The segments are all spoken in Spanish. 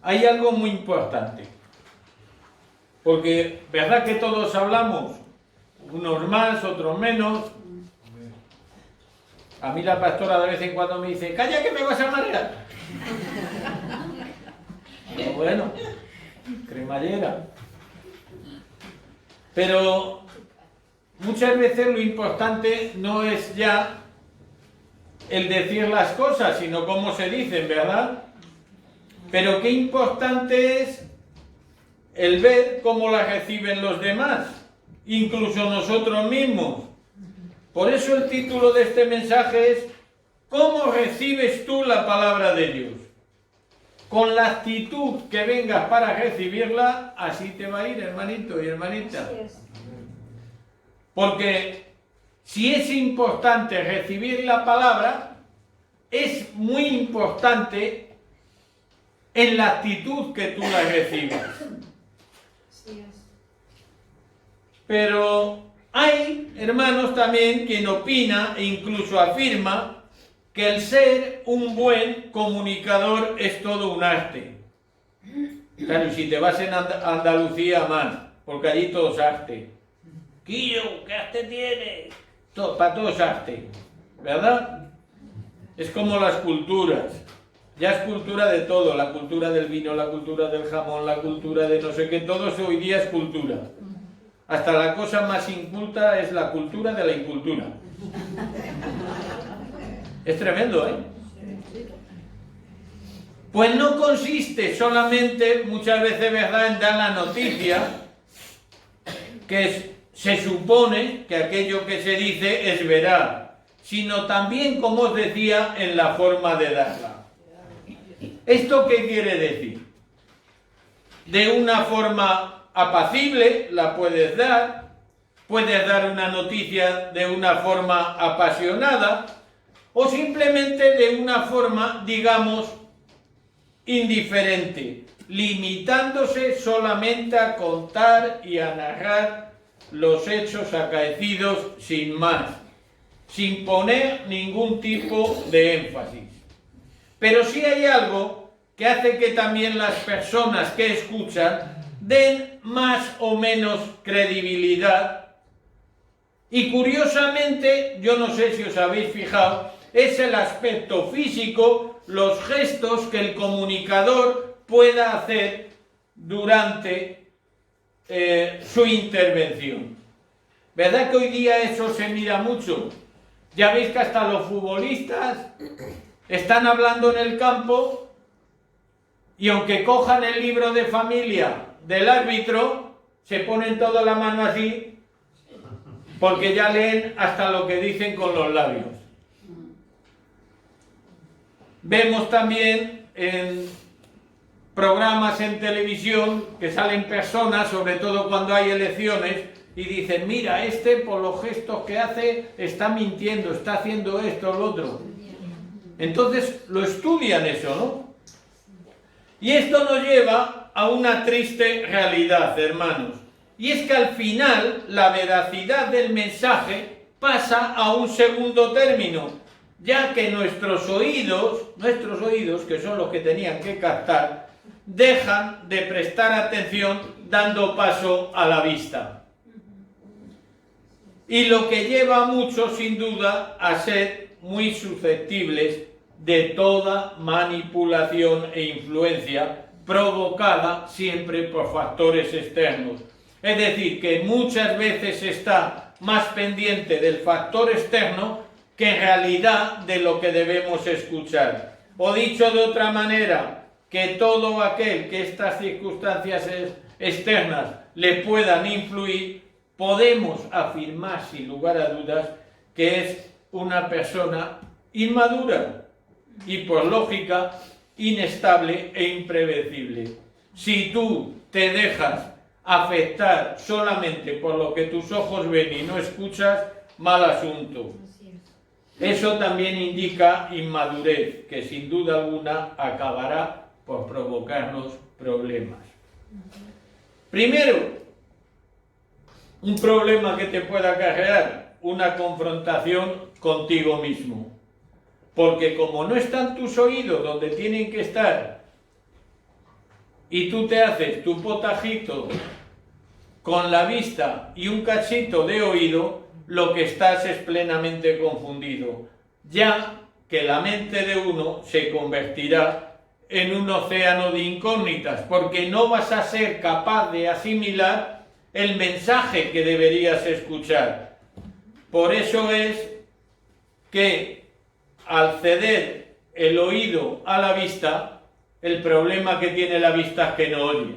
hay algo muy importante. Porque, ¿verdad que todos hablamos? Unos más, otros menos. A mí la pastora de vez en cuando me dice, calla que me vas a marear. Pero bueno, cremallera. Pero muchas veces lo importante no es ya el decir las cosas, sino cómo se dicen, ¿verdad? Pero qué importante es el ver cómo las reciben los demás, incluso nosotros mismos. Por eso el título de este mensaje es ¿cómo recibes tú la palabra de Dios? Con la actitud que vengas para recibirla, así te va a ir, hermanito y hermanita. Porque si es importante recibir la palabra, es muy importante en la actitud que tú la recibas. Pero hay hermanos también quien opina e incluso afirma que el ser un buen comunicador es todo un arte. Claro, y si te vas en Andalucía más, porque allí todo es arte. Quillo, ¿qué arte tiene? Para todo es arte, ¿verdad? Es como las culturas. Ya es cultura de todo, la cultura del vino, la cultura del jamón, la cultura de no sé qué, todo eso hoy día es cultura. Hasta la cosa más inculta es la cultura de la incultura. Es tremendo, ¿eh? Pues no consiste solamente, muchas veces, ¿verdad?, en dar la noticia, que se supone que aquello que se dice es veraz, sino también, como os decía, en la forma de darla. ¿Esto qué quiere decir? De una forma apacible la puedes dar una noticia de una forma apasionada, o simplemente de una forma, digamos, indiferente, limitándose solamente a contar y a narrar los hechos acaecidos sin más, sin poner ningún tipo de énfasis. Pero sí hay algo que hace que también las personas que escuchan den más o menos credibilidad, y curiosamente, yo no sé si os habéis fijado, es el aspecto físico, los gestos que el comunicador pueda hacer durante su intervención. ¿Verdad que hoy día eso se mira mucho? Ya veis que hasta los futbolistas están hablando en el campo y aunque cojan el libro de familia del árbitro, se ponen toda la mano así porque ya leen hasta lo que dicen con los labios. Vemos también en programas en televisión que salen personas, sobre todo cuando hay elecciones, y dicen, mira, por los gestos que hace está mintiendo, está haciendo esto o lo otro. Entonces lo estudian eso, ¿no? Y esto nos lleva a una triste realidad, hermanos. Y es que al final la veracidad del mensaje pasa a un segundo término, ya que nuestros oídos, que son los que tenían que captar, dejan de prestar atención dando paso a la vista. Y lo que lleva a muchos, sin duda, a ser muy susceptibles de toda manipulación e influencia provocada siempre por factores externos. Es decir, que muchas veces está más pendiente del factor externo que en realidad de lo que debemos escuchar. O dicho de otra manera, que todo aquel que estas circunstancias externas le puedan influir, podemos afirmar sin lugar a dudas que es una persona inmadura y por lógica inestable e impredecible. Si tú te dejas afectar solamente por lo que tus ojos ven y no escuchas, mal asunto. Eso también indica inmadurez, que sin duda alguna acabará por provocarnos problemas. Primero, un problema que te pueda acarrear, una confrontación contigo mismo. Porque como no están tus oídos donde tienen que estar y tú te haces tu potajito con la vista y un cachito de oído, lo que estás es plenamente confundido, ya que la mente de uno se convertirá en un océano de incógnitas, porque no vas a ser capaz de asimilar el mensaje que deberías escuchar. Por eso es que al ceder el oído a la vista, el problema que tiene la vista es que no oye.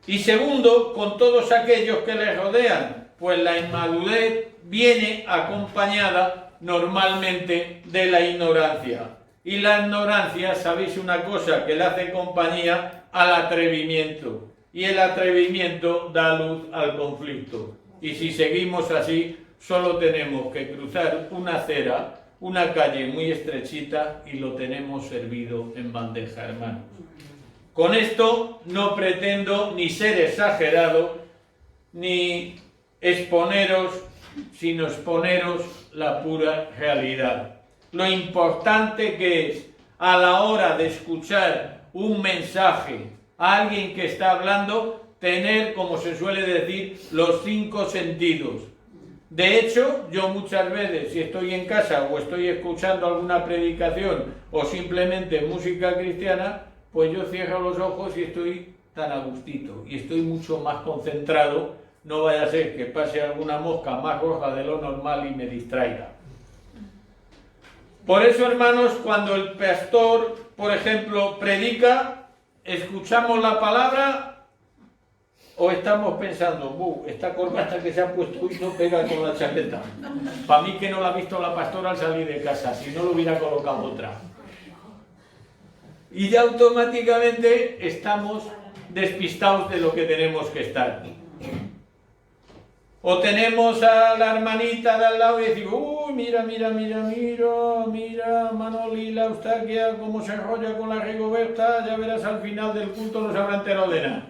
Y segundo, con todos aquellos que les rodean, pues la inmadurez viene acompañada normalmente de la ignorancia. Y la ignorancia, sabéis una cosa, que le hace compañía al atrevimiento. Y el atrevimiento da luz al conflicto. Y si seguimos así, solo tenemos que cruzar una acera, una calle muy estrechita, y lo tenemos servido en bandeja, hermanos. Con esto no pretendo ni ser exagerado, ni exponeros, sino exponeros la pura realidad. Lo importante que es, a la hora de escuchar un mensaje a alguien que está hablando, tener, como se suele decir, los 5 sentidos. De hecho, yo muchas veces, si estoy en casa o estoy escuchando alguna predicación o simplemente música cristiana, pues yo cierro los ojos y estoy tan a gustito y estoy mucho más concentrado. No vaya a ser que pase alguna mosca más roja de lo normal y me distraiga. Por eso, hermanos, cuando el pastor, por ejemplo, predica, escuchamos la palabra o estamos pensando, esta corbata que se ha puesto hoy no pega con la chaqueta. Para mí que no la ha visto la pastora al salir de casa, si no lo hubiera colocado otra. Y ya automáticamente estamos despistados de lo que tenemos que estar. O tenemos a la hermanita de al lado y decimos, uy, mira, Manoli, la Eustaquia, cómo se enrolla con la Rigoberta, ya verás al final del culto no se habrá enterado de nada.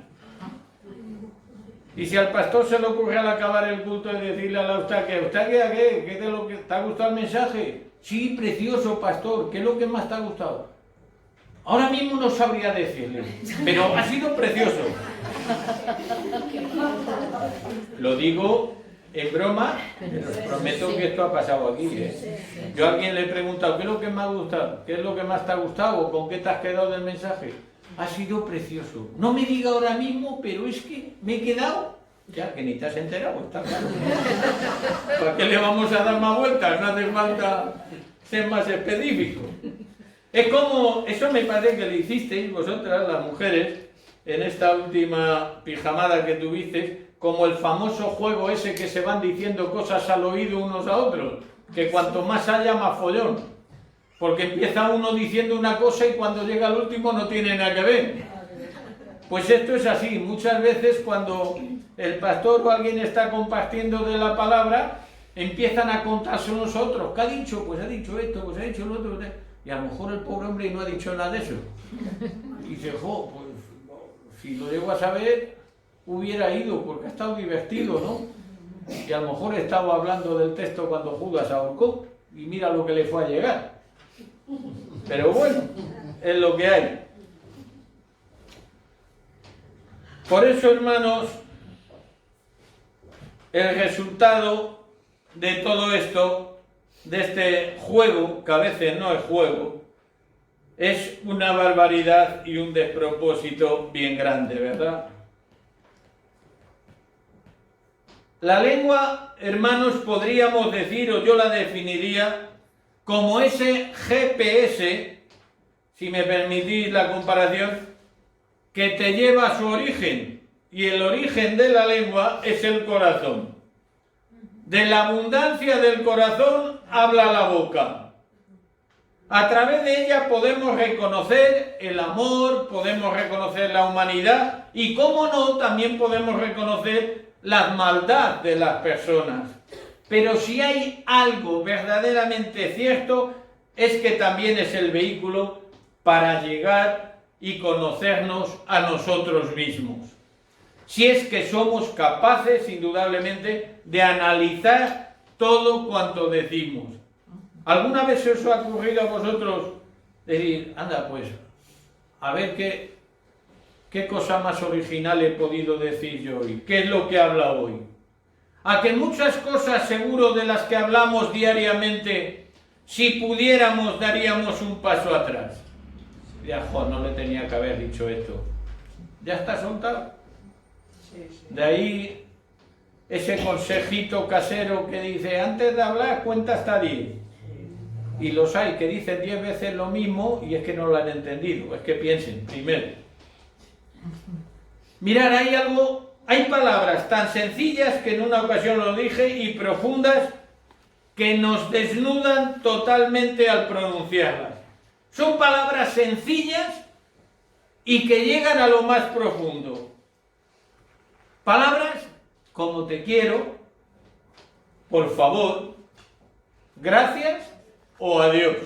Y si al pastor se le ocurre al acabar el culto de decirle a la Eustaquia, Eustaquia, ¿qué de lo que te ha gustado el mensaje? Sí, precioso, pastor, ¿qué es lo que más te ha gustado? Ahora mismo no sabría decirle, pero ha sido precioso. Lo digo en broma, pero os prometo que esto ha pasado aquí, ¿eh? Yo a alguien le he preguntado, ¿qué es lo que me ha gustado? ¿Qué es lo que más te ha gustado? ¿O con qué te has quedado del mensaje? Ha sido precioso. No me diga ahora mismo, pero es que me he quedado... Ya, que ni te has enterado, está claro. ¿Para qué le vamos a dar más vueltas? No hace falta ser más específico. Es como, eso me parece que le hicisteis vosotras, las mujeres, en esta última pijamada que tuvisteis, como el famoso juego ese que se van diciendo cosas al oído unos a otros, que cuanto más haya, más follón. Porque empieza uno diciendo una cosa y cuando llega al último no tiene nada que ver. Pues esto es así, muchas veces cuando el pastor o alguien está compartiendo de la palabra, empiezan a contarse unos a otros. ¿Qué ha dicho? Pues ha dicho esto, pues ha dicho lo otro. Y a lo mejor el pobre hombre no ha dicho nada de eso. Y dice, pues si lo llego a saber, hubiera ido, porque ha estado divertido, ¿no? Y a lo mejor estaba hablando del texto cuando Judas ahorcó, y mira lo que le fue a llegar. Pero bueno, es lo que hay. Por eso, hermanos, el resultado de todo esto, de este juego, que a veces no es juego, es una barbaridad y un despropósito bien grande, ¿verdad? La lengua, hermanos, podríamos decir, o yo la definiría, como ese GPS, si me permitís la comparación, que te lleva a su origen, y el origen de la lengua es el corazón. De la abundancia del corazón habla la boca. A través de ella podemos reconocer el amor, podemos reconocer la humanidad y, cómo no, también podemos reconocer la maldad de las personas. Pero si hay algo verdaderamente cierto, es que también es el vehículo para llegar y conocernos a nosotros mismos. Si es que somos capaces, indudablemente, de analizar todo cuanto decimos. ¿Alguna vez se os ha ocurrido a vosotros decir, anda, pues, a ver qué cosa más original he podido decir yo hoy. ¿Qué es lo que habla hoy? A que muchas cosas seguro de las que hablamos diariamente, si pudiéramos, daríamos un paso atrás. Ya, no le tenía que haber dicho esto. Ya está soltado. De ahí ese consejito casero que dice, antes de hablar, cuenta hasta 10. Y los hay que dicen 10 veces lo mismo y es que no lo han entendido. Es que piensen primero. Mirad, hay palabras tan sencillas que en una ocasión lo dije y profundas que nos desnudan totalmente al pronunciarlas. Son palabras sencillas y que llegan a lo más profundo. Palabras como te quiero, por favor, gracias o adiós.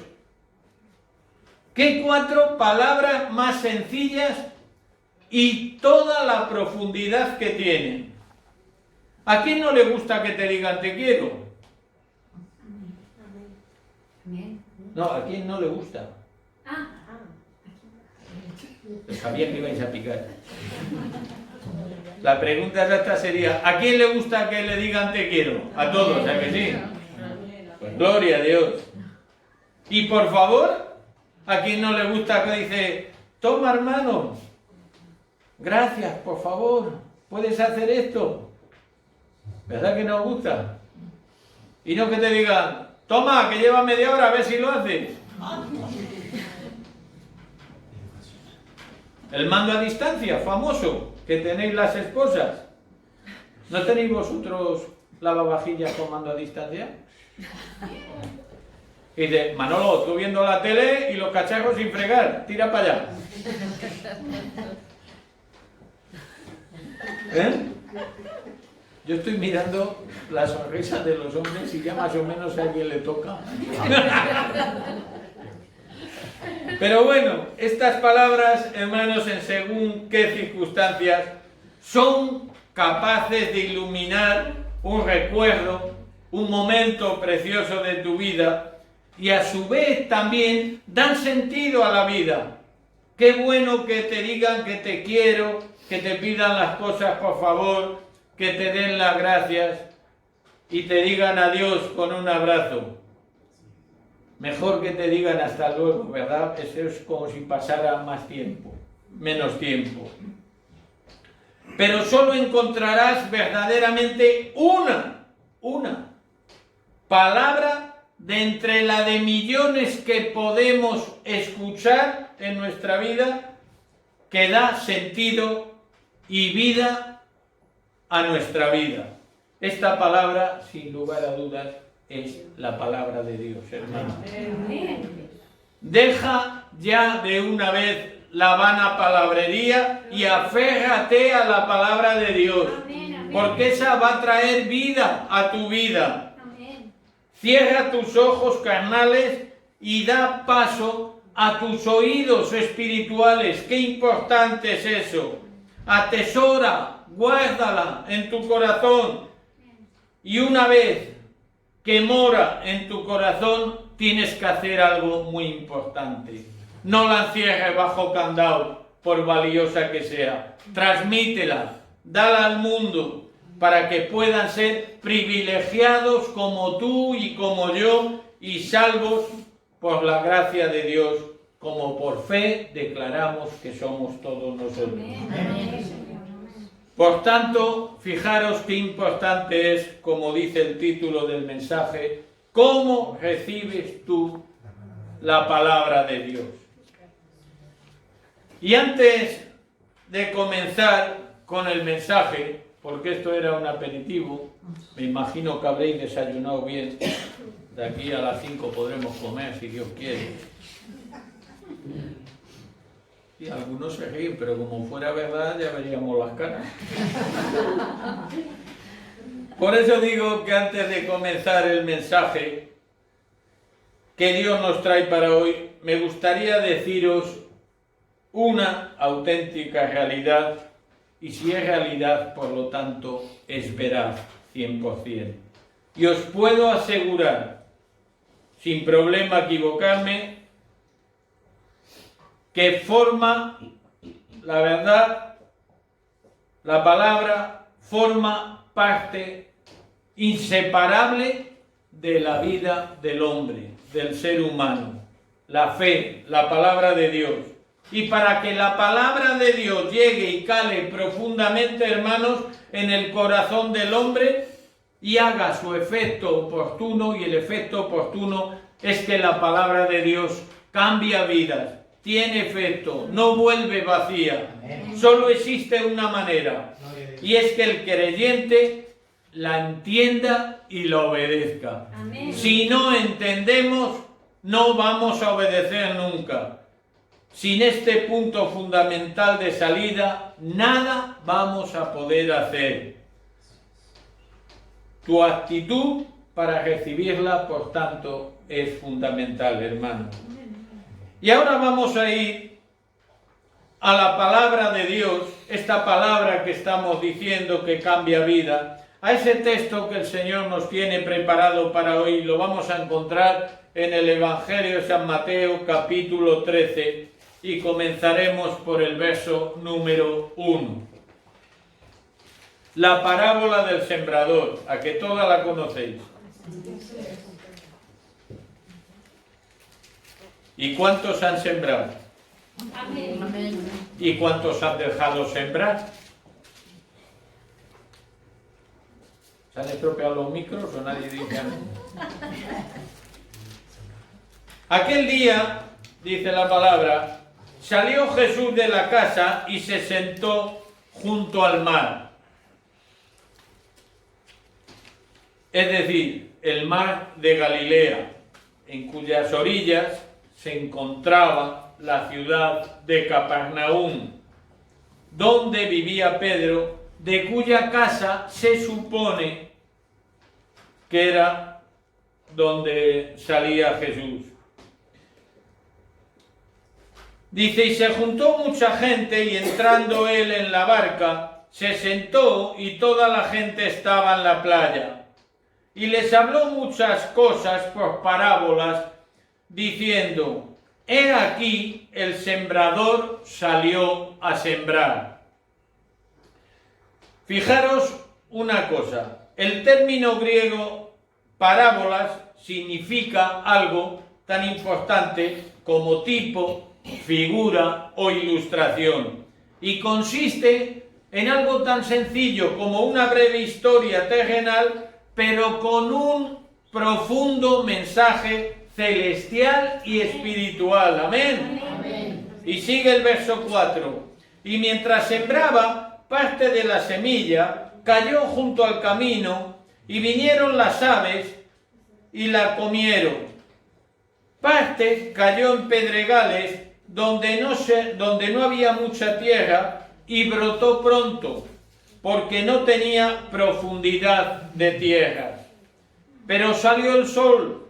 ¿Qué 4 palabras más sencillas y toda la profundidad que tienen? ¿A quién no le gusta que te digan te quiero? No, ¿a quién no le gusta? Sabía que ibais a picar. La pregunta exacta sería, ¿a quién le gusta que le digan te quiero? A todos, ¿a que sí? Pues gloria a Dios. Y por favor, ¿a quién no le gusta que dice, toma hermano, gracias, por favor, puedes hacer esto? ¿Verdad que nos gusta? Y no que te digan, toma, que lleva media hora, a ver si lo haces. El mando a distancia, famoso, que tenéis las esposas. ¿No tenéis vosotros lavavajillas con mando a distancia? Y dice, Manolo, tú viendo la tele y los cacharros sin fregar, tira para allá. Yo estoy mirando la sonrisa de los hombres y ya más o menos a alguien le toca. Pero bueno, estas palabras, hermanos, en según qué circunstancias, son capaces de iluminar un recuerdo, un momento precioso de tu vida y a su vez también dan sentido a la vida. Qué bueno que te digan que te quiero, que te pidan las cosas por favor, que te den las gracias y te digan adiós con un abrazo. Mejor que te digan hasta luego, ¿verdad? Eso es como si pasara más tiempo, menos tiempo. Pero solo encontrarás verdaderamente una palabra de entre la de millones que podemos escuchar en nuestra vida que da sentido y vida a nuestra vida. Esta palabra, sin lugar a dudas, es la palabra de Dios, hermano. Deja ya de una vez la vana palabrería y aférrate a la palabra de Dios, porque esa va a traer vida a tu vida. Cierra tus ojos carnales y da paso a tus oídos espirituales. Qué importante es eso. Atesora, guárdala en tu corazón y una vez que mora en tu corazón, tienes que hacer algo muy importante. No la encierres bajo candado, por valiosa que sea. Transmítela, dala al mundo, para que puedan ser privilegiados como tú y como yo, y salvos por la gracia de Dios, como por fe declaramos que somos todos nosotros. Por tanto, fijaros qué importante es, como dice el título del mensaje, cómo recibes tú la palabra de Dios. Y antes de comenzar con el mensaje, porque esto era un aperitivo, me imagino que habréis desayunado bien, de aquí a las 5 podremos comer si Dios quiere. Y algunos se ríen, pero como fuera verdad ya veríamos las caras. Por eso digo que antes de comenzar el mensaje que Dios nos trae para hoy, me gustaría deciros una auténtica realidad, y si es realidad, por lo tanto, es veraz 100%. Y os puedo asegurar, sin problema equivocarme, que forma, la verdad, la palabra forma parte inseparable de la vida del hombre, del ser humano. La fe, la palabra de Dios. Y para que la palabra de Dios llegue y cale profundamente, hermanos, en el corazón del hombre y haga su efecto oportuno, y el efecto oportuno es que la palabra de Dios cambia vidas, tiene efecto, no vuelve vacía. Solo existe una manera, y es que el creyente la entienda y la obedezca. Si no entendemos, no vamos a obedecer nunca. Sin este punto fundamental de salida, nada vamos a poder hacer. Tu actitud para recibirla, por tanto, es fundamental, hermano. Y ahora vamos a ir a la palabra de Dios, esta palabra que estamos diciendo que cambia vida, a ese texto que el Señor nos tiene preparado para hoy. Lo vamos a encontrar en el Evangelio de San Mateo, capítulo 13, y comenzaremos por el verso número 1. La parábola del sembrador, a que toda la conocéis. ¿Y cuántos han sembrado? Amén. ¿Y cuántos han dejado sembrar? ¿Se han estropeado los micros o nadie dice amén? Aquel día, dice la palabra, salió Jesús de la casa y se sentó junto al mar. Es decir, el mar de Galilea, en cuyas orillas se encontraba la ciudad de Capernaum, donde vivía Pedro, de cuya casa se supone que era donde salía Jesús. Dice, y se juntó mucha gente, y entrando él en la barca, se sentó, y toda la gente estaba en la playa. Y les habló muchas cosas por parábolas, diciendo, he aquí el sembrador salió a sembrar. Fijaros una cosa, el término griego parábolas significa algo tan importante como tipo, figura o ilustración, y consiste en algo tan sencillo como una breve historia terrenal, pero con un profundo mensaje celestial y espiritual. Amén. Amén. Y sigue el verso 4. Y mientras sembraba, parte de la semilla cayó junto al camino, y vinieron las aves y la comieron. Parte cayó en pedregales donde no había mucha tierra, y brotó pronto, porque no tenía profundidad de tierra. Pero salió el sol,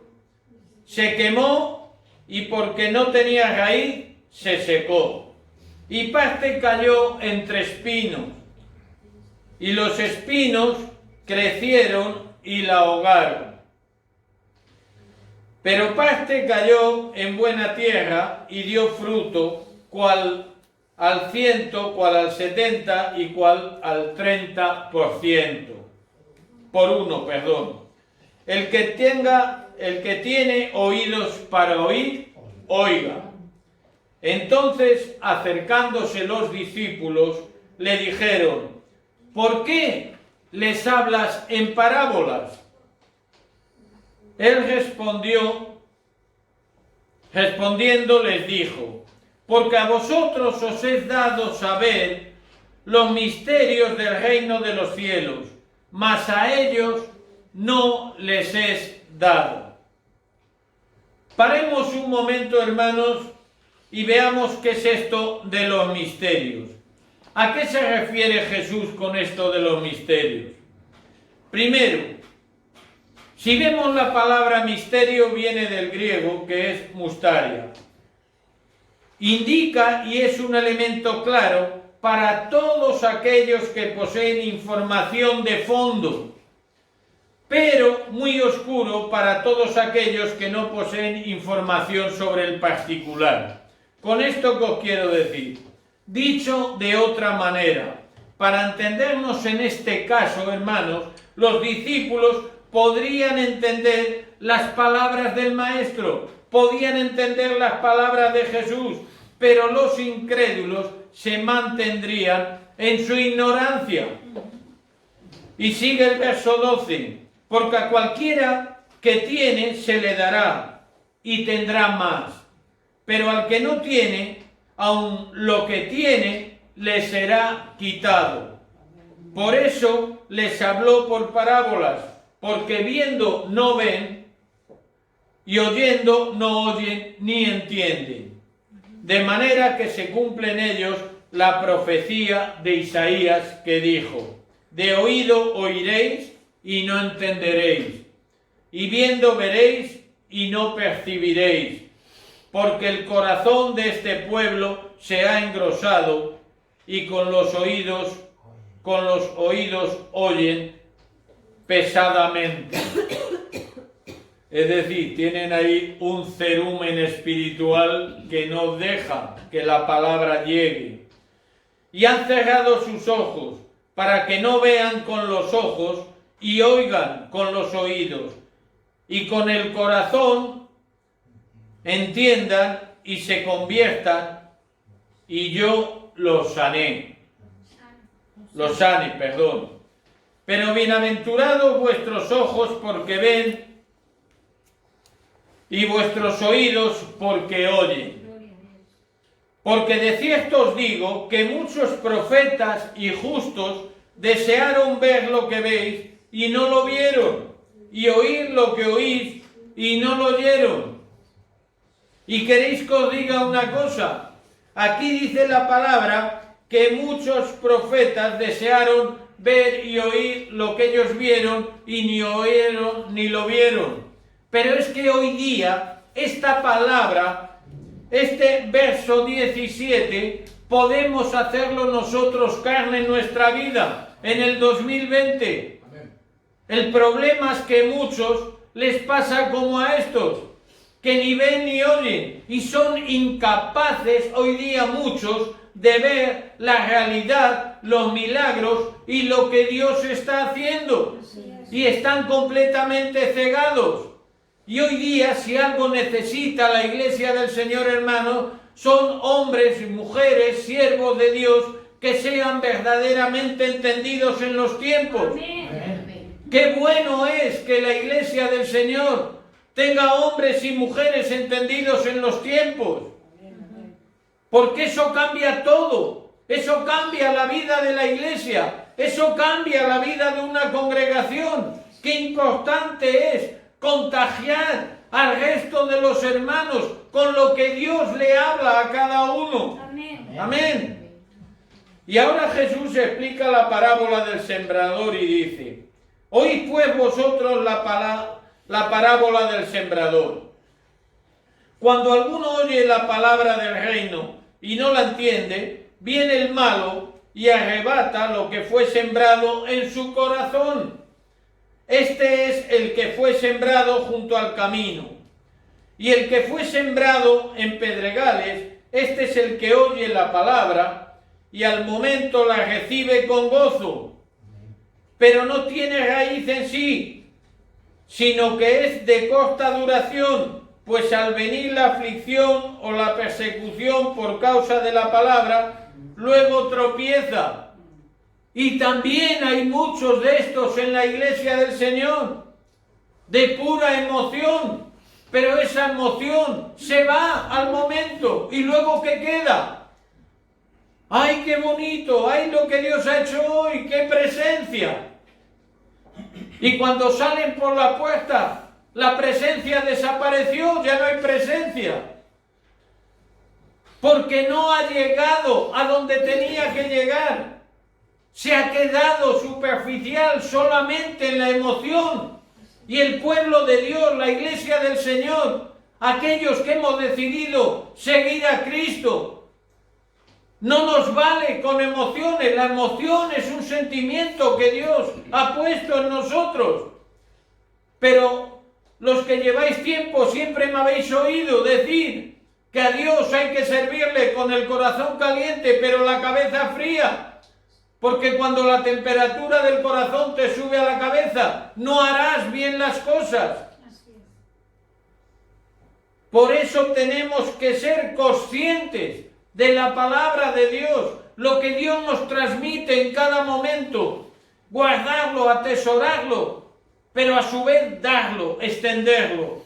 se quemó, y porque no tenía raíz, se secó. Y parte cayó entre espinos, y los espinos crecieron y la ahogaron. Pero parte cayó en buena tierra y dio fruto, cual al 100, cual al 70 y cual al 30%. Por uno, perdón. El que tiene oídos para oír, oiga. Entonces, acercándose los discípulos, le dijeron, ¿por qué les hablas en parábolas? Él respondiendo les dijo, porque a vosotros os es dado saber los misterios del reino de los cielos, mas a ellos no les es dado. Paremos un momento, hermanos, y veamos qué es esto de los misterios. ¿A qué se refiere Jesús con esto de los misterios? Primero, si vemos la palabra misterio, viene del griego, que es mustaria. Indica y es un elemento claro para todos aquellos que poseen información de fondo, pero muy oscuro para todos aquellos que no poseen información sobre el particular. Con esto que os quiero decir, dicho de otra manera, para entendernos en este caso, hermanos, los discípulos podrían entender las palabras del Maestro, podían entender las palabras de Jesús, pero los incrédulos se mantendrían en su ignorancia. Y sigue el verso 12, porque a cualquiera que tiene se le dará y tendrá más, pero al que no tiene, aun lo que tiene le será quitado. Por eso les habló por parábolas, porque viendo no ven y oyendo no oyen ni entienden. De manera que se cumple en ellos la profecía de Isaías que dijo: de oído oiréis y no entenderéis, y viendo veréis y no percibiréis, porque el corazón de este pueblo se ha engrosado y con los oídos oyen pesadamente. Es decir, tienen ahí un cerumen espiritual que no deja que la palabra llegue. Y han cerrado sus ojos para que no vean con los ojos y oigan con los oídos, y con el corazón entiendan y se conviertan, y yo los sane. Pero bienaventurados vuestros ojos porque ven, y vuestros oídos porque oyen. Porque de cierto os digo que muchos profetas y justos desearon ver lo que veis y no lo vieron, y oír lo que oís y no lo oyeron. ¿Y queréis que os diga una cosa? Aquí dice la palabra que muchos profetas desearon ver y oír lo que ellos vieron y ni oyeron ni lo vieron. Pero es que hoy día esta palabra, este verso 17, podemos hacerlo nosotros carne en nuestra vida, en el 2020. Amén. El problema es que muchos les pasa como a estos, que ni ven ni oyen, y son incapaces hoy día muchos de ver la realidad, los milagros y lo que Dios está haciendo. Y están completamente cegados. Y hoy día, si algo necesita la Iglesia del Señor, hermano, son hombres y mujeres, siervos de Dios, que sean verdaderamente entendidos en los tiempos. Amén. Qué bueno es que la Iglesia del Señor tenga hombres y mujeres entendidos en los tiempos. Porque eso cambia todo. Eso cambia la vida de la Iglesia. Eso cambia la vida de una congregación. Qué importante es contagiar al resto de los hermanos con lo que Dios le habla a cada uno. Amén. Amén. Y ahora Jesús explica la parábola del sembrador y dice: oíd pues vosotros la parábola del sembrador. Cuando alguno oye la palabra del reino y no la entiende, viene el malo y arrebata lo que fue sembrado en su corazón. Este es el que fue sembrado junto al camino. Y el que fue sembrado en pedregales, este es el que oye la palabra y al momento la recibe con gozo, pero no tiene raíz en sí, sino que es de corta duración, pues al venir la aflicción o la persecución por causa de la palabra, luego tropieza. Y también hay muchos de estos en la Iglesia del Señor, de pura emoción, pero esa emoción se va al momento y luego ¿qué queda? ¡Ay, qué bonito! ¡Ay, lo que Dios ha hecho hoy! ¡Qué presencia! Y cuando salen por la puerta, la presencia desapareció, ya no hay presencia. Porque no ha llegado a donde tenía que llegar. Se ha quedado superficial solamente en la emoción. Y el pueblo de Dios, la Iglesia del Señor, aquellos que hemos decidido seguir a Cristo, no nos vale con emociones. La emoción es un sentimiento que Dios ha puesto en nosotros. Pero los que lleváis tiempo siempre me habéis oído decir que a Dios hay que servirle con el corazón caliente, pero la cabeza fría. Porque cuando la temperatura del corazón te sube a la cabeza, no harás bien las cosas. Por eso tenemos que ser conscientes de la palabra de Dios, lo que Dios nos transmite en cada momento, guardarlo, atesorarlo, pero a su vez darlo, extenderlo.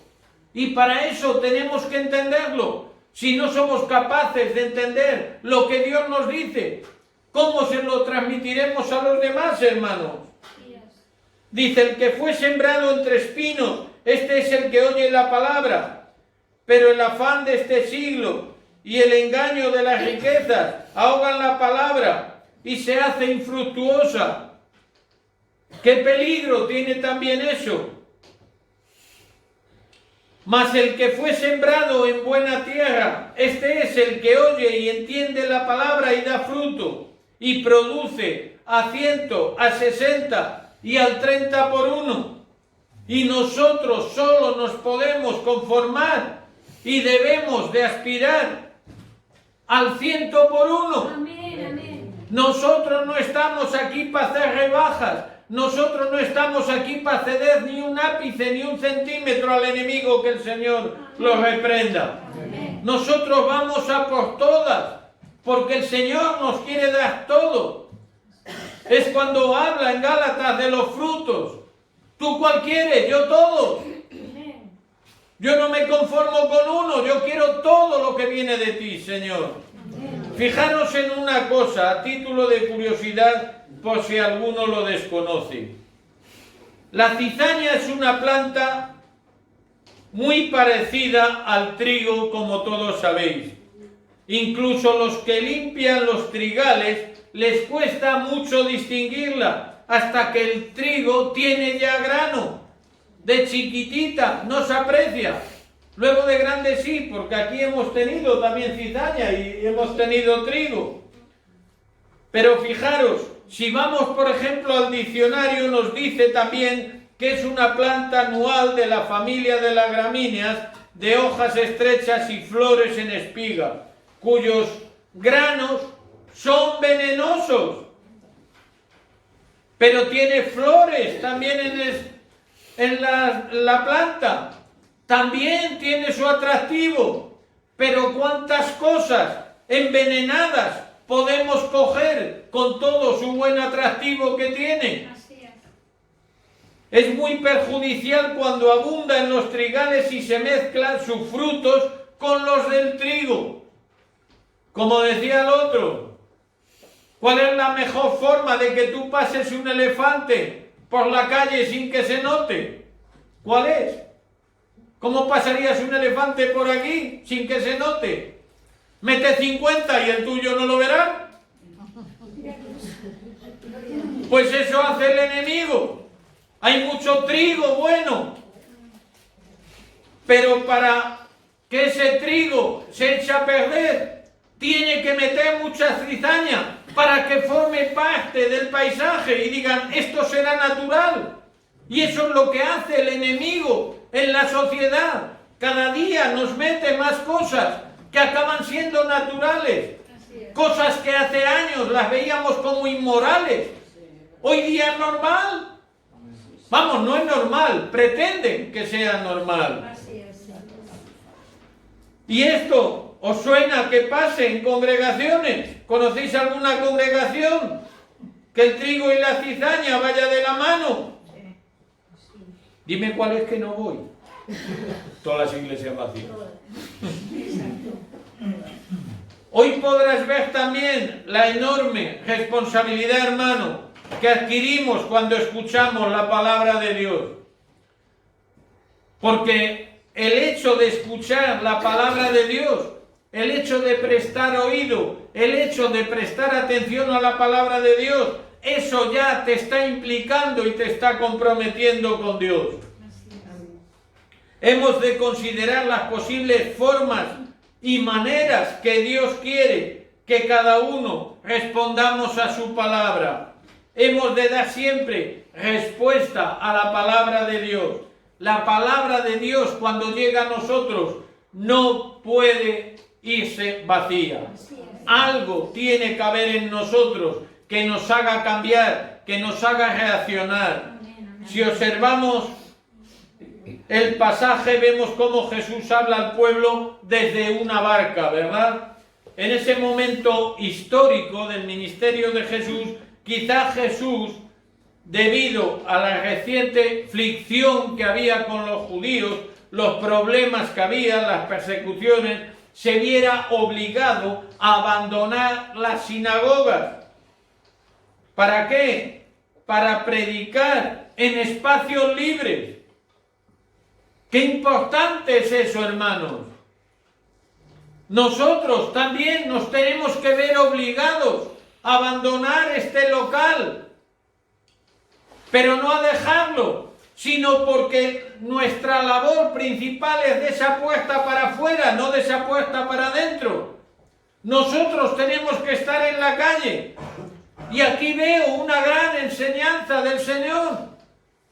Y para eso tenemos que entenderlo. Si no somos capaces de entender lo que Dios nos dice, ¿cómo se lo transmitiremos a los demás, hermanos? Dice, el que fue sembrado entre espinos, este es el que oye la palabra, pero el afán de este siglo y el engaño de las riquezas ahogan la palabra y se hace infructuosa. ¿Qué peligro tiene también eso? Mas el que fue sembrado en buena tierra, este es el que oye y entiende la palabra y da fruto, y produce a 100, a 60 y al 30 por uno. Y nosotros solo nos podemos conformar y debemos de aspirar al 100 por uno. Amén, amén. Nosotros no estamos aquí para hacer rebajas. Nosotros no estamos aquí para ceder ni un ápice ni un centímetro al enemigo, que el Señor lo reprenda. Amén. Nosotros vamos a por todas, porque el Señor nos quiere dar todo. Es cuando habla en Gálatas de los frutos. ¿Tú cuál quieres? Yo todos. Amén. Yo no me conformo con uno, yo quiero todo lo que viene de ti, Señor. Amén. Fijaros en una cosa, a título de curiosidad, por si alguno lo desconoce. La cizaña es una planta muy parecida al trigo, como todos sabéis. Incluso los que limpian los trigales les cuesta mucho distinguirla, hasta que el trigo tiene ya grano. De chiquitita no se aprecia. Luego de grande sí, porque aquí hemos tenido también cizaña y hemos tenido trigo. Pero fijaros, si vamos por ejemplo al diccionario, nos dice también que es una planta anual de la familia de las gramíneas, de hojas estrechas y flores en espiga, cuyos granos son venenosos. Pero tiene flores también en la planta. También tiene su atractivo. Pero cuántas cosas envenenadas podemos coger con todo su buen atractivo que tiene. Así Es muy perjudicial cuando abunda en los trigales y se mezclan sus frutos con los del trigo. Como decía el otro, ¿cuál es la mejor forma de que tú pases un elefante por la calle sin que se note? ¿Cuál es? ¿Cómo pasarías un elefante por aquí sin que se note? Mete 50 y el tuyo no lo verá. Pues eso hace el enemigo. Hay mucho trigo bueno, pero para que ese trigo se eche a perder, tiene que meter mucha cizaña para que forme parte del paisaje y digan, esto será natural. Y eso es lo que hace el enemigo en la sociedad. Cada día nos mete más cosas que acaban siendo naturales. Cosas que hace años las veíamos como inmorales. Hoy día es normal. Vamos, no es normal, pretenden que sea normal. Así es. ¿Y esto os suena que pase en congregaciones? ¿Conocéis alguna congregación que el trigo y la cizaña vaya de la mano? Dime cuál es que no voy. Todas las iglesias vacías. Hoy podrás ver también la enorme responsabilidad, hermano, que adquirimos cuando escuchamos la palabra de Dios. Porque el hecho de escuchar la palabra de Dios, el hecho de prestar oído, el hecho de prestar atención a la palabra de Dios, eso ya te está implicando y te está comprometiendo con Dios. Hemos de considerar las posibles formas y maneras que Dios quiere que cada uno respondamos a su palabra. Hemos de dar siempre respuesta a la palabra de Dios. La palabra de Dios, cuando llega a nosotros, no puede irse vacía. Así es. Algo tiene que haber en nosotros que nos haga cambiar, que nos haga reaccionar. Amén, amén. Si observamos el pasaje, vemos cómo Jesús habla al pueblo desde una barca, ¿verdad? En ese momento histórico del ministerio de Jesús, quizá Jesús, debido a la reciente fricción que había con los judíos, los problemas que había, las persecuciones, se viera obligado a abandonar las sinagogas. ¿Para qué? Para predicar en espacios libres. ¡Qué importante es eso, hermanos! Nosotros también nos tenemos que ver obligados a abandonar este local, pero no a dejarlo, sino porque nuestra labor principal es de esa puerta para afuera, no de esa puerta para adentro. Nosotros tenemos que estar en la calle. Y aquí veo una gran enseñanza del Señor,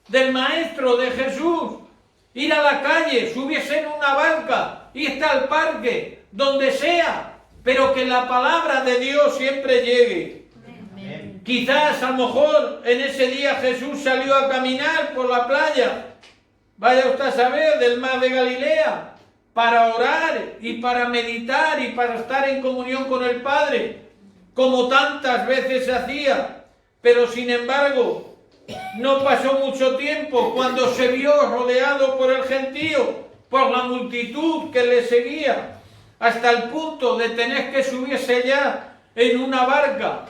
del Maestro, de Jesús. Ir a la calle, subirse en una barca, irte al parque, donde sea, pero que la palabra de Dios siempre llegue. Amén. Quizás a lo mejor en ese día Jesús salió a caminar por la playa, vaya usted a saber, del mar de Galilea, para orar y para meditar y para estar en comunión con el Padre, como tantas veces se hacía. Pero sin embargo, no pasó mucho tiempo cuando se vio rodeado por el gentío, por la multitud que le seguía, hasta el punto de tener que subirse ya en una barca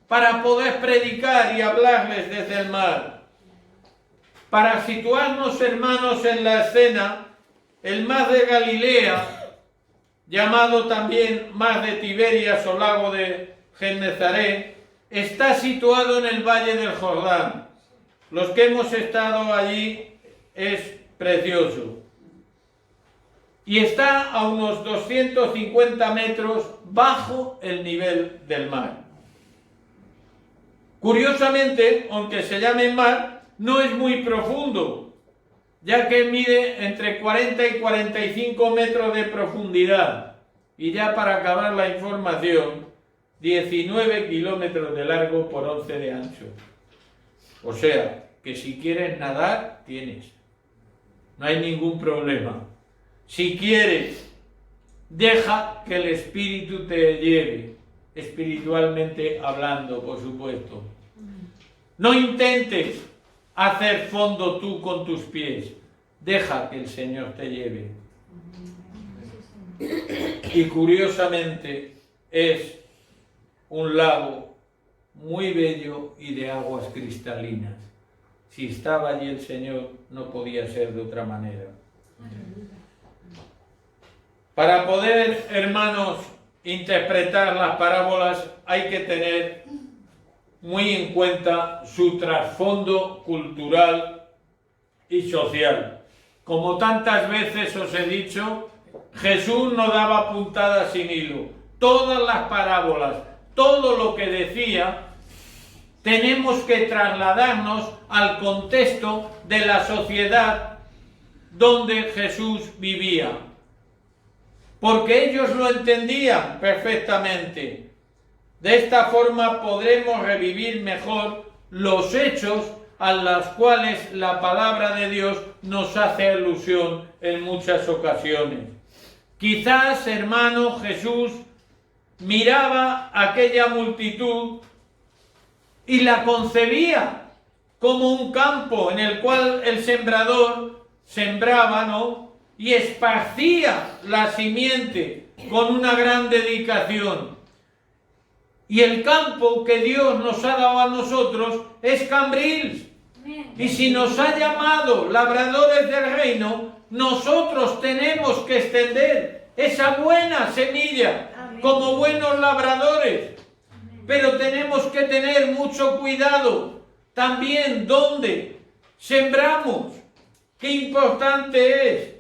para poder predicar y hablarles desde el mar. Para situarnos, hermanos, en la escena, el mar de Galilea, llamado también mar de Tiberias o lago de Genezaret, está situado en el valle del Jordán. Los que hemos estado allí, es precioso. Y está a unos 250 metros bajo el nivel del mar. Curiosamente, aunque se llame mar, no es muy profundo, ya que mide entre 40 y 45 metros de profundidad. Y ya para acabar la información, 19 kilómetros de largo por 11 de ancho. O sea, que si quieres nadar, tienes. No hay ningún problema. Si quieres, deja que el Espíritu te lleve, espiritualmente hablando, por supuesto. No intentes hacer fondo tú con tus pies. Deja que el Señor te lleve. Y curiosamente es un lago muy bello y de aguas cristalinas. Si estaba allí el Señor, no podía ser de otra manera. Para poder, hermanos, interpretar las parábolas hay que tener muy en cuenta su trasfondo cultural y social. Como tantas veces os he dicho, Jesús no daba puntadas sin hilo. Todas las parábolas, todo lo que decía, tenemos que trasladarnos al contexto de la sociedad donde Jesús vivía. Porque ellos lo entendían perfectamente. De esta forma podremos revivir mejor los hechos a los cuales la palabra de Dios nos hace alusión en muchas ocasiones. Quizás, hermano, Jesús miraba a aquella multitud y la concebía como un campo en el cual el sembrador sembraba, ¿no?, y esparcía la simiente con una gran dedicación. Y el campo que Dios nos ha dado a nosotros es Cambrils. Y si nos ha llamado labradores del reino, nosotros tenemos que extender esa buena semilla como buenos labradores. Pero tenemos que tener mucho cuidado también donde sembramos. Qué importante es.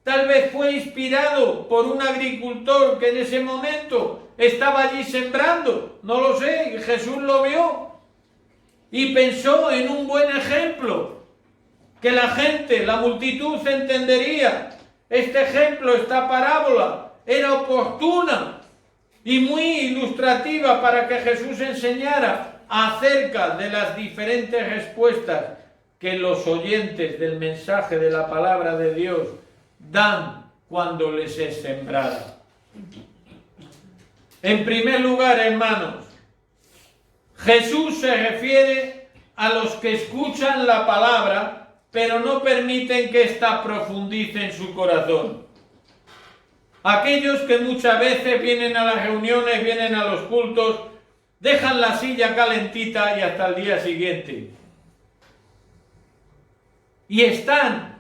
Tal vez fue inspirado por un agricultor que en ese momento estaba allí sembrando. No lo sé, Jesús lo vio y pensó en un buen ejemplo que la gente, la multitud entendería. Este ejemplo, esta parábola, era oportuna y muy ilustrativa para que Jesús enseñara acerca de las diferentes respuestas que los oyentes del mensaje de la palabra de Dios dan cuando les es sembrada. En primer lugar, hermanos, Jesús se refiere a los que escuchan la palabra, pero no permiten que ésta profundice en su corazón. Aquellos que muchas veces vienen a las reuniones, vienen a los cultos, dejan la silla calentita y hasta el día siguiente. Y están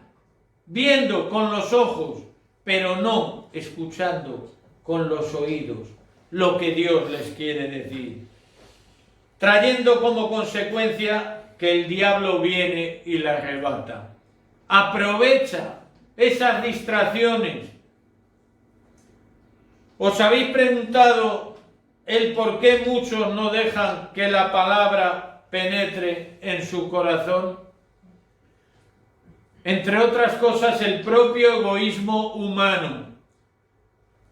viendo con los ojos, pero no escuchando con los oídos lo que Dios les quiere decir, trayendo como consecuencia que el diablo viene y la arrebata. Aprovecha esas distracciones. ¿Os habéis preguntado el por qué muchos no dejan que la palabra penetre en su corazón? Entre otras cosas, el propio egoísmo humano.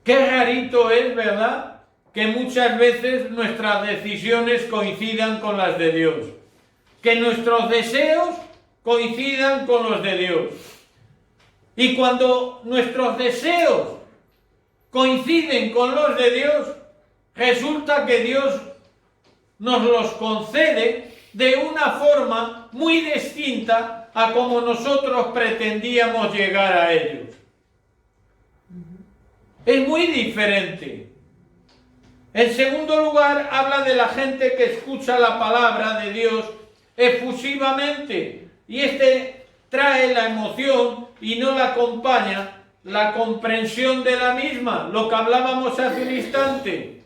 Qué rarito es, ¿verdad?, que muchas veces nuestras decisiones coincidan con las de Dios, que nuestros deseos coincidan con los de Dios. Y cuando nuestros deseos coinciden con los de Dios, resulta que Dios nos los concede de una forma muy distinta a como nosotros pretendíamos llegar a ellos. Es muy diferente. En segundo lugar, habla de la gente que escucha la palabra de Dios efusivamente, y trae la emoción y no la acompaña la comprensión de la misma, lo que hablábamos hace un instante.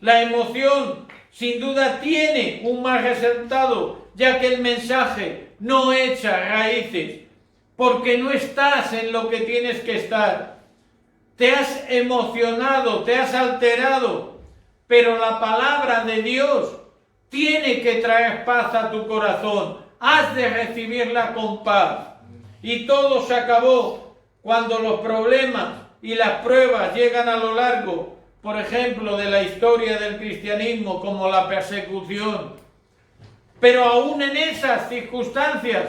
La emoción sin duda tiene un mal resultado, ya que el mensaje no echa raíces, porque no estás en lo que tienes que estar. Te has emocionado, te has alterado, pero la palabra de Dios tiene que traer paz a tu corazón. Has de recibirla con paz. Y todo se acabó cuando los problemas y las pruebas llegan a lo largo, por ejemplo, de la historia del cristianismo, como la persecución. Pero aún en esas circunstancias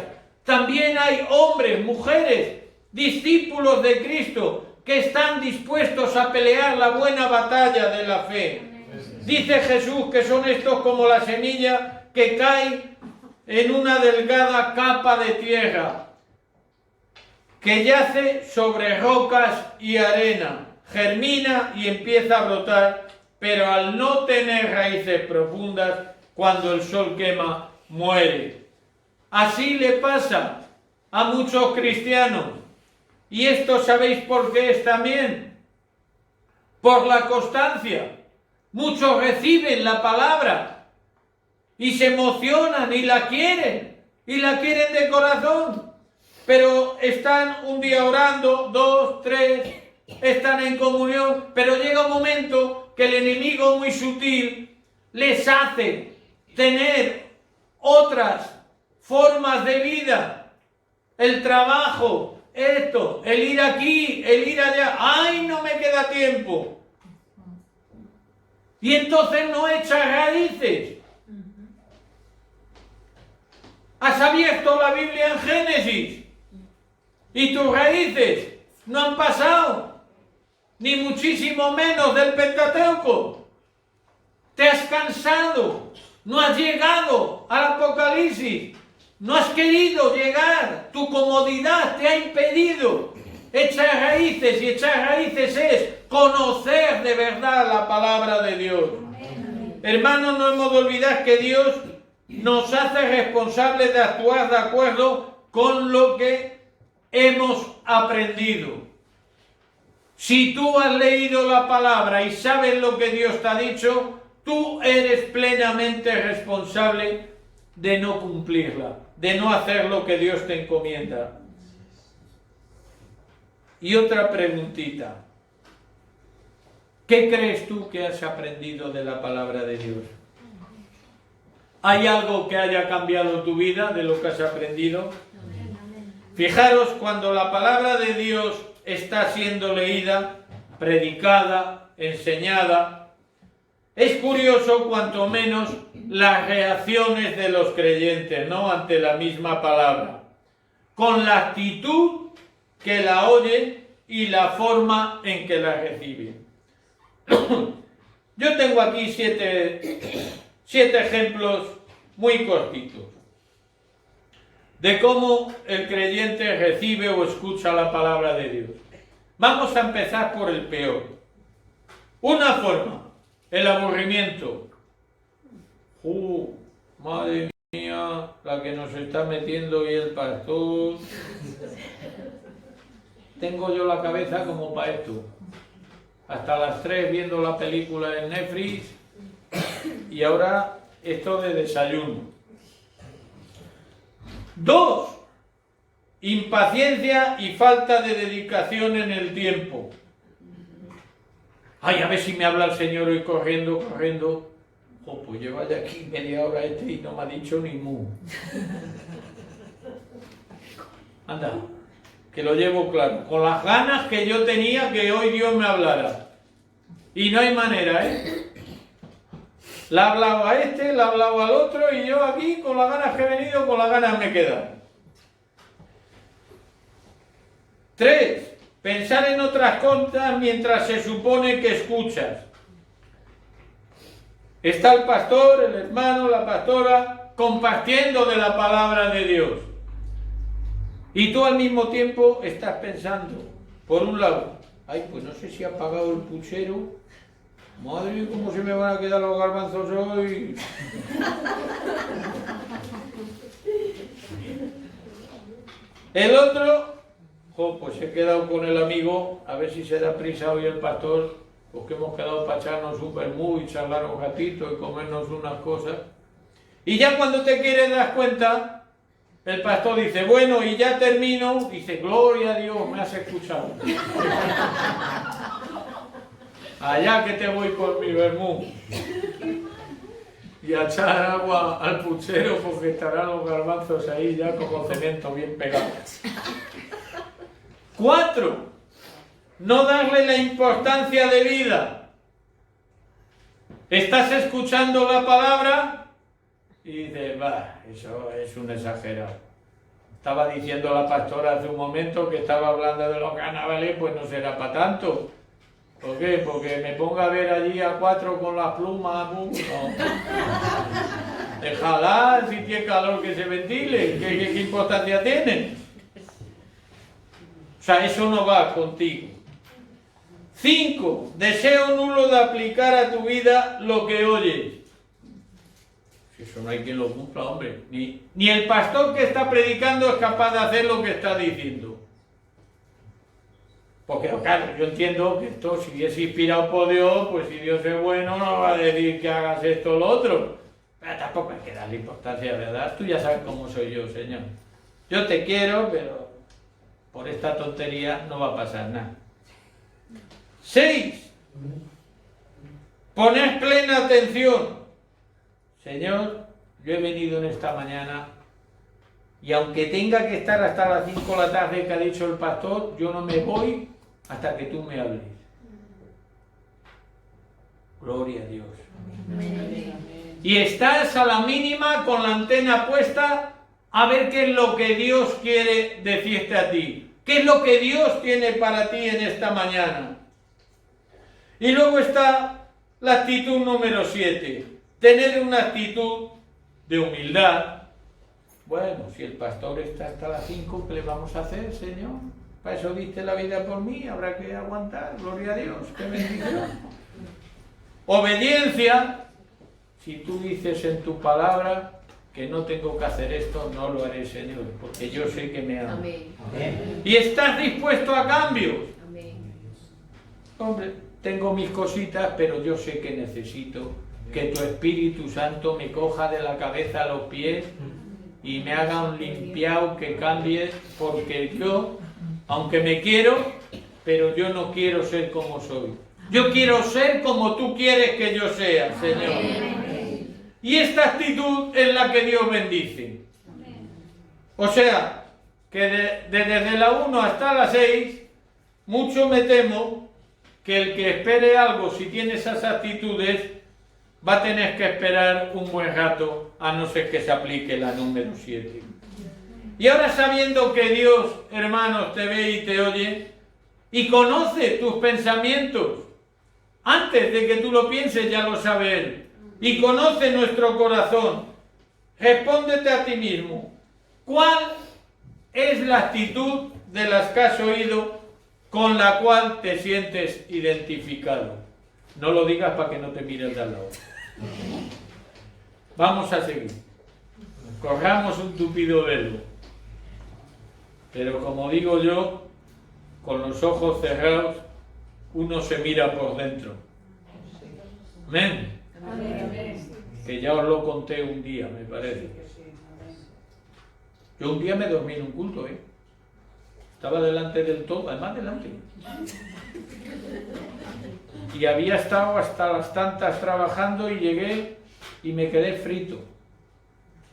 también hay hombres, mujeres, discípulos de Cristo que están dispuestos a pelear la buena batalla de la fe. Dice Jesús que son estos como la semilla que cae en una delgada capa de tierra, que yace sobre rocas y arena, germina y empieza a brotar, pero al no tener raíces profundas, cuando el sol quema, muere. Así le pasa a muchos cristianos. Y esto, ¿sabéis por qué es también? Por la constancia. Muchos reciben la palabra y se emocionan y la quieren de corazón, pero están un día orando, 2, 3, están en comunión, pero llega un momento que el enemigo muy sutil les hace tener otras formas de vida, el trabajo, esto, el ir aquí, el ir allá, ¡ay, no me queda tiempo! Y entonces no echa raíces. Has abierto la Biblia en Génesis y tus raíces no han pasado, ni muchísimo menos del Pentateuco. Te has cansado, no has llegado al Apocalipsis, no has querido llegar, tu comodidad te ha impedido echar raíces, y echar raíces es conocer de verdad la palabra de Dios. Hermanos, no hemos de olvidar que Dios nos hace responsables de actuar de acuerdo con lo que hemos aprendido. Si tú has leído la palabra y sabes lo que Dios te ha dicho, tú eres plenamente responsable de no cumplirla, de no hacer lo que Dios te encomienda. Y otra preguntita. ¿Qué crees tú que has aprendido de la palabra de Dios? ¿Hay algo que haya cambiado tu vida de lo que has aprendido? Fijaros, cuando la palabra de Dios está siendo leída, predicada, enseñada. Es curioso cuanto menos las reacciones de los creyentes, ¿no?, ante la misma palabra, con la actitud que la oyen y la forma en que la reciben. Yo tengo aquí siete ejemplos muy cortitos de cómo el creyente recibe o escucha la palabra de Dios. Vamos a empezar por el peor. Una forma, el aburrimiento. Madre mía, la que nos está metiendo hoy el pastor. Tengo yo la cabeza como para esto. Hasta las 3 viendo la película en Netflix y ahora esto de desayuno. 2. Impaciencia y falta de dedicación en el tiempo. Ay, a ver si me habla el Señor hoy corriendo. Pues lleva ya aquí media hora y no me ha dicho ni mu. Anda, que lo llevo claro. Con las ganas que yo tenía que hoy Dios me hablara. Y no hay manera, ¿eh? Le ha hablado a este, le ha hablado al otro y yo aquí con las ganas que he venido, con las ganas me he quedado. 3. Pensar en otras cosas mientras se supone que escuchas. Está el pastor, el hermano, la pastora, compartiendo de la palabra de Dios. Y tú al mismo tiempo estás pensando, por un lado, ay, pues no sé si ha apagado el puchero. Madre, ¿cómo se me van a quedar los garbanzos hoy? El otro, pues he quedado con el amigo, a ver si se da prisa hoy el pastor, porque hemos quedado para echarnos un vermú y charlar un ratito y comernos unas cosas. Y ya cuando te quieres dar cuenta, el pastor dice, bueno, y ya termino, dice, gloria a Dios, me has escuchado. Allá que te voy por mi vermú. Y a echar agua al puchero porque estarán los garbanzos ahí ya como cemento bien pegados. 4. No darle la importancia de vida. Estás escuchando la palabra y dices, eso es un exagerado. Estaba diciendo la pastora hace un momento que estaba hablando de los carnavales, pues no será para tanto. ¿Por qué? Porque me ponga a ver allí a 4 con las plumas. No. Déjala, si tiene calor que se ventile. ¿Qué importancia tiene? O sea, eso no va contigo. 5. Deseo nulo de aplicar a tu vida lo que oyes. Eso no hay quien lo cumpla, hombre. Ni el pastor que está predicando es capaz de hacer lo que está diciendo. Porque, claro, yo entiendo que esto, si es inspirado por Dios, pues si Dios es bueno, no va a decir que hagas esto o lo otro. Pero tampoco hay que darle importancia, ¿verdad? Tú ya sabes cómo soy yo, Señor. Yo te quiero, pero por esta tontería no va a pasar nada. 6. Poner plena atención. Señor, yo he venido en esta mañana y aunque tenga que estar hasta las 5 de la tarde que ha dicho el pastor, yo no me voy hasta que tú me hables. Gloria a Dios. Amén. Y estás a la mínima con la antena puesta a ver qué es lo que Dios quiere decirte a ti. ¿Qué es lo que Dios tiene para ti en esta mañana? Y luego está la actitud número 7. Tener una actitud de humildad. Bueno, si el pastor está hasta las 5, ¿qué le vamos a hacer, Señor? Para eso diste la vida por mí, habrá que aguantar, gloria a Dios, qué bendición. Obediencia. Si tú dices en tu palabra que no tengo que hacer esto, no lo haré, Señor, porque yo sé que me amas. Amén. Y estás dispuesto a cambios. Amén. Hombre, tengo mis cositas, pero yo sé que necesito que tu Espíritu Santo me coja de la cabeza a los pies y me haga un limpiado que cambie, porque yo, aunque me quiero, pero yo no quiero ser como soy. Yo quiero ser como tú quieres que yo sea, Señor. Amén. Y esta actitud es la que Dios bendice. Amén. O sea, que desde la 1 hasta la 6, mucho me temo que el que espere algo, si tiene esas actitudes, va a tener que esperar un buen rato, a no ser que se aplique la número 7. Y ahora, sabiendo que Dios, hermanos, te ve y te oye, y conoce tus pensamientos, antes de que tú lo pienses ya lo sabe Él, y conoce nuestro corazón, respóndete a ti mismo, ¿cuál es la actitud de las que has oído con la cual te sientes identificado? No lo digas para que no te mire el de al lado. Vamos a seguir. Corramos un tupido velo. Pero como digo yo, con los ojos cerrados, uno se mira por dentro. Amén. Que ya os lo conté un día, me parece. Yo un día me dormí en un culto, Estaba delante del todo, además delante. Y había estado hasta las tantas trabajando y llegué y me quedé frito.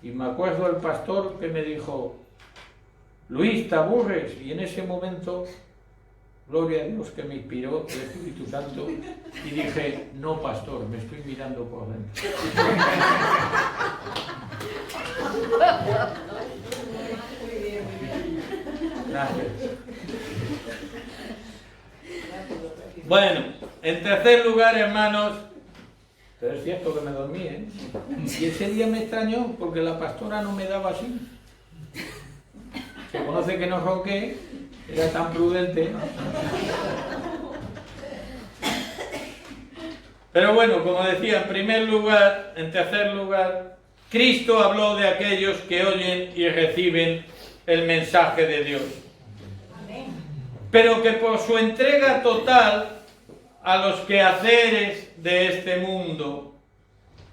Y me acuerdo el pastor que me dijo, Luis, ¿te aburres? Y en ese momento, gloria a Dios que me inspiró el Espíritu Santo, y dije, no, pastor, me estoy mirando por dentro. Gracias. Bueno, en tercer lugar, hermanos, pero es cierto que me dormí, Y ese día me extrañó porque la pastora no me daba así. Se conoce que no ronqué, era tan prudente. Pero bueno, como decía, en tercer lugar, Cristo habló de aquellos que oyen y reciben el mensaje de Dios. Pero que por su entrega total a los quehaceres de este mundo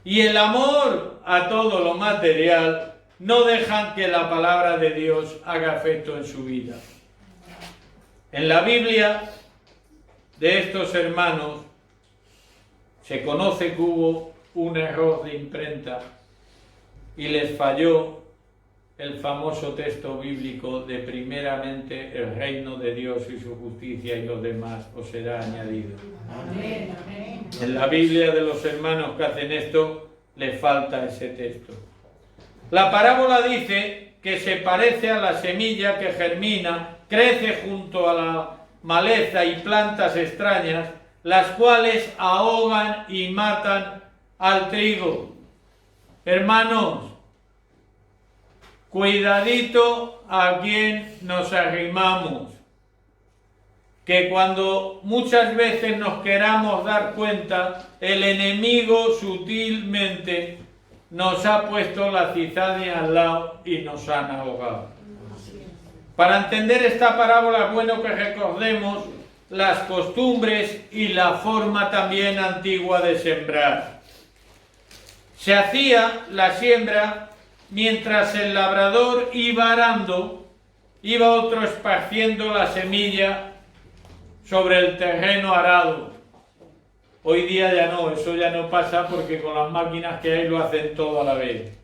y el amor a todo lo material, no dejan que la palabra de Dios haga efecto en su vida. En la Biblia de estos hermanos se conoce que hubo un error de imprenta y les falló el famoso texto bíblico de primeramente el reino de Dios y su justicia y lo demás os será añadido. Amén. En la Biblia de los hermanos que hacen esto les falta ese texto. La parábola dice que se parece a la semilla que germina, crece junto a la maleza y plantas extrañas, las cuales ahogan y matan al trigo. Hermanos, cuidadito a quien nos arrimamos, que cuando muchas veces nos queramos dar cuenta, el enemigo sutilmente nos ha puesto la cizaña al lado y nos han ahogado. Para entender esta parábola es bueno que recordemos las costumbres y la forma también antigua de sembrar. Se hacía la siembra mientras el labrador iba arando, iba otro esparciendo la semilla sobre el terreno arado. Hoy día ya no, eso ya no pasa porque con las máquinas que hay lo hacen todo a la vez.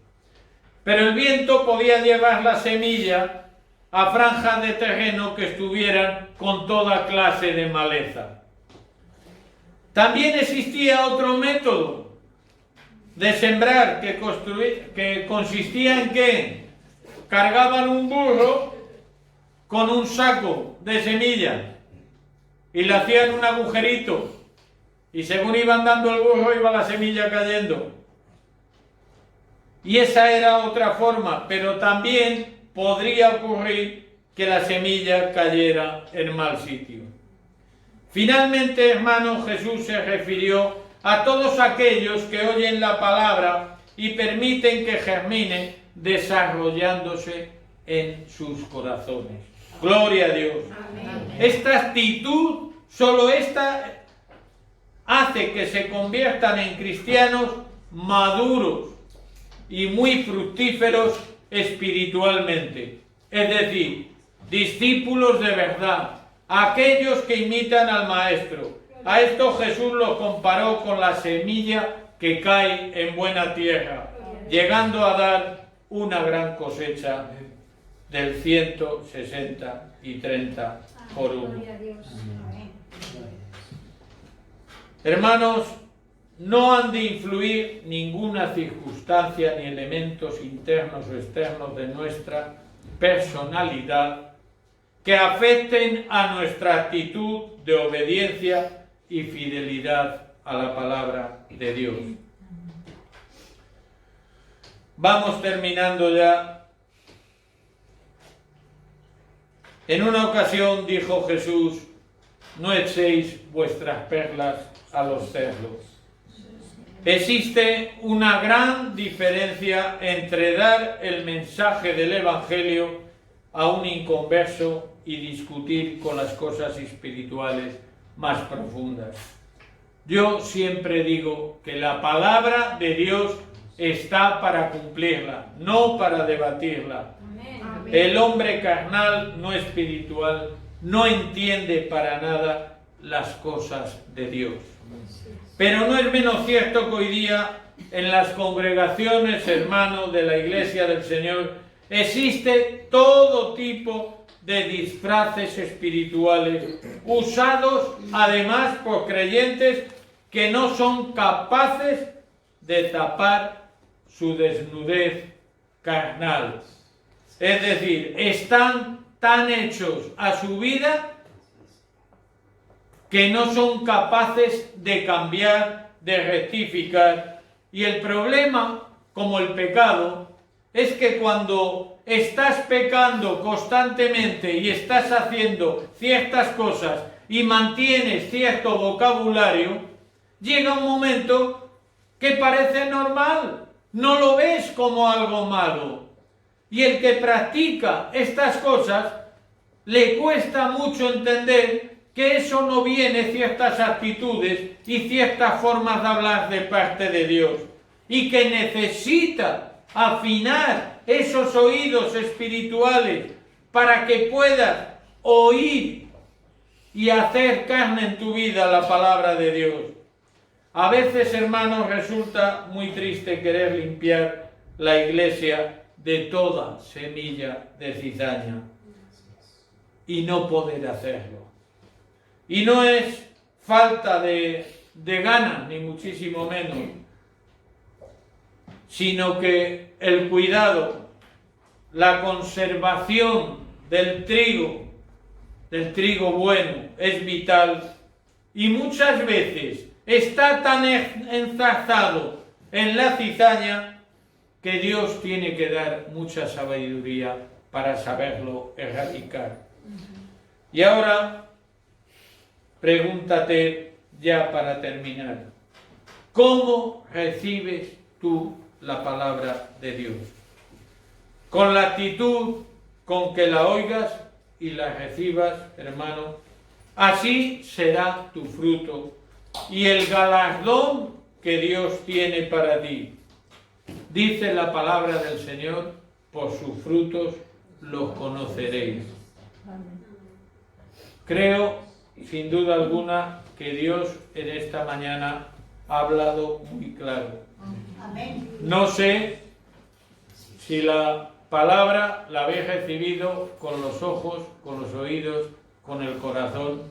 Pero el viento podía llevar la semilla a franjas de terreno que estuvieran con toda clase de maleza. También existía otro método de sembrar que consistía en que cargaban un burro con un saco de semillas y le hacían un agujerito y según iban dando el burro iba la semilla cayendo. Y esa era otra forma, pero también podría ocurrir que la semilla cayera en mal sitio. Finalmente, hermanos, Jesús se refirió a todos aquellos que oyen la palabra y permiten que germine desarrollándose en sus corazones. Gloria a Dios. Amén. Esta actitud, solo esta, hace que se conviertan en cristianos maduros y muy fructíferos espiritualmente. Es decir, discípulos de verdad, aquellos que imitan al Maestro. A esto Jesús los comparó con la semilla que cae en buena tierra, llegando a dar una gran cosecha del 100, 60 y 30 por uno. Hermanos, no han de influir ninguna circunstancia ni elementos internos o externos de nuestra personalidad que afecten a nuestra actitud de obediencia y fidelidad a la palabra de Dios. Vamos terminando ya. En una ocasión dijo Jesús: no echéis vuestras perlas a los cerdos. Existe una gran diferencia entre dar el mensaje del Evangelio a un inconverso y discutir con las cosas espirituales más profundas. Yo siempre digo que la palabra de Dios está para cumplirla, no para debatirla. Amén. El hombre carnal, no espiritual, no entiende para nada las cosas de Dios. Pero no es menos cierto que hoy día en las congregaciones, hermanos, de la Iglesia del Señor, existe todo tipo de disfraces espirituales, usados además por creyentes que no son capaces de tapar su desnudez carnal. Es decir, están tan hechos a su vida que no son capaces de cambiar, de rectificar. Y el problema, como el pecado, es que cuando estás pecando constantemente y estás haciendo ciertas cosas y mantienes cierto vocabulario, llega un momento que parece normal, no lo ves como algo malo. Y el que practica estas cosas le cuesta mucho entender que eso no viene ciertas actitudes y ciertas formas de hablar de parte de Dios, y que necesita afinar esos oídos espirituales para que puedas oír y hacer carne en tu vida la palabra de Dios. A veces, hermanos, resulta muy triste querer limpiar la iglesia de toda semilla de cizaña y no poder hacerlo. Y no es falta de ganas, ni muchísimo menos, sino que el cuidado, la conservación del trigo bueno, es vital, y muchas veces está tan enzarzado en la cizaña que Dios tiene que dar mucha sabiduría para saberlo erradicar. Y ahora, pregúntate ya para terminar: ¿cómo recibes tú la palabra de Dios? Con la actitud con que la oigas y la recibas, hermano, así será tu fruto y el galardón que Dios tiene para ti. Dice la palabra del Señor: por sus frutos los conoceréis. Creo, sin duda alguna, que Dios en esta mañana ha hablado muy claro. No sé si la palabra la habéis recibido con los ojos, con los oídos, con el corazón,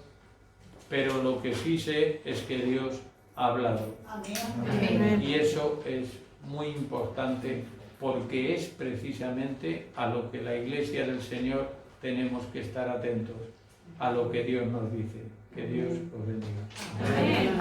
pero lo que sí sé es que Dios ha hablado. Amén. Y eso es muy importante, porque es precisamente a lo que la Iglesia del Señor tenemos que estar atentos, a lo que Dios nos dice. Que Dios os bendiga. Amén.